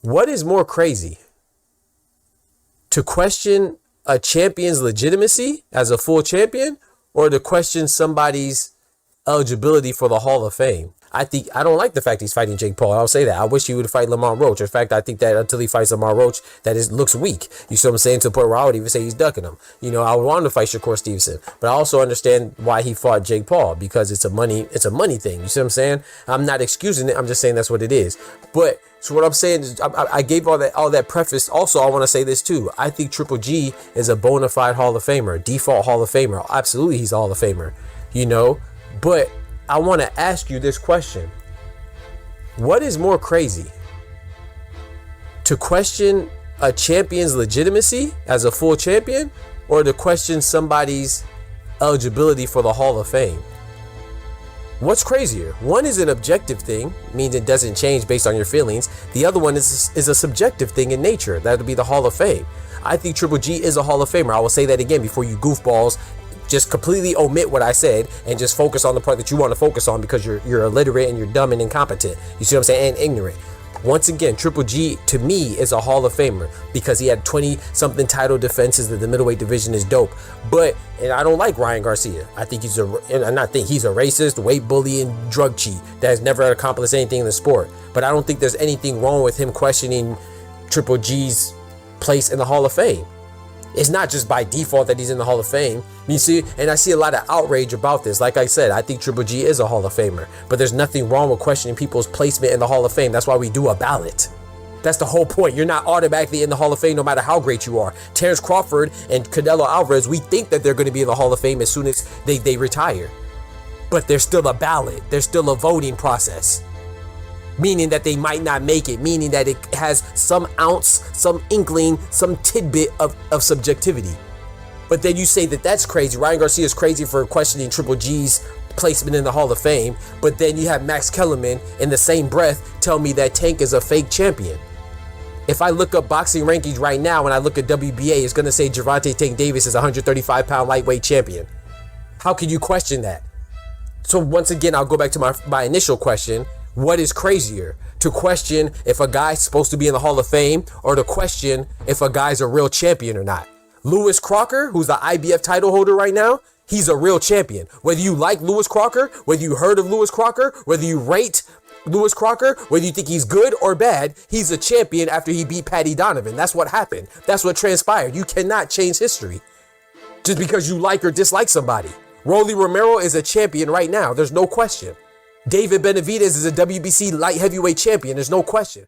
What is more crazy? To question a champion's legitimacy as a full champion, or to question somebody's eligibility for the Hall of Fame? I don't like the fact he's fighting Jake Paul. I'll say that. I wish he would fight Lamont Roach. In fact, I think that until he fights Lamont Roach, looks weak. You see what I'm saying? To the point where I would even say he's ducking him. I would want him to fight Shakur Stevenson, but I also understand why he fought Jake Paul, because it's a money thing. You see what I'm saying? I'm not excusing it. I'm just saying that's what it is. But so what I'm saying is, I gave all that preface. Also, I want to say this too. I think Triple G is a bona fide Hall of Famer, default Hall of Famer. Absolutely, he's a Hall of Famer. But I want to ask you this question. What is more crazy? To question a champion's legitimacy as a full champion, or to question somebody's eligibility for the Hall of Fame? What's crazier? One is an objective thing, means it doesn't change based on your feelings. The other one is a subjective thing in nature. That would be the Hall of Fame. I think Triple G is a Hall of Famer. I will say that again before you goofballs just completely omit what I said and just focus on the part that you want to focus on, because you're illiterate and you're dumb and incompetent. You see what I'm saying? And ignorant. Once again, Triple G to me is a Hall of Famer because he had 20-something title defenses. That the middleweight division is dope. And I don't like Ryan Garcia. I think he's a racist, weight bully, and drug cheat that has never accomplished anything in the sport. But I don't think there's anything wrong with him questioning Triple G's place in the Hall of Fame. It's not just by default that he's in the Hall of Fame. You see, and I see a lot of outrage about this. Like I said, I think Triple G is a Hall of Famer, but there's nothing wrong with questioning people's placement in the Hall of Fame. That's why we do a ballot. That's the whole point. You're not automatically in the Hall of Fame no matter how great you are. Terrence Crawford and Canelo Alvarez, we think that they're going to be in the Hall of Fame as soon as they retire. But there's still a ballot. There's still a voting process. Meaning that they might not make it, meaning that it has some ounce, some inkling, some tidbit of subjectivity. But then you say that that's crazy. Ryan Garcia is crazy for questioning Triple G's placement in the Hall of Fame, but then you have Max Kellerman in the same breath tell me that Tank is a fake champion. If I look up boxing rankings right now and I look at WBA, it's going to say Gervonta Tank Davis is a 135-pound lightweight champion. How can you question that? So once again, I'll go back to my initial question. What is crazier? To question if a guy's supposed to be in the Hall of Fame, or to question if a guy's a real champion or not? Lewis Crocker, who's the IBF title holder right now, he's a real champion. Whether you like Lewis Crocker, whether you heard of Lewis Crocker, whether you rate Lewis Crocker, whether you think he's good or bad, he's a champion after he beat Paddy Donovan. That's what happened. That's what transpired. You cannot change history just because you like or dislike somebody. Rolly Romero is a champion right now. There's no question. David Benavidez is a WBC light heavyweight champion. There's no question.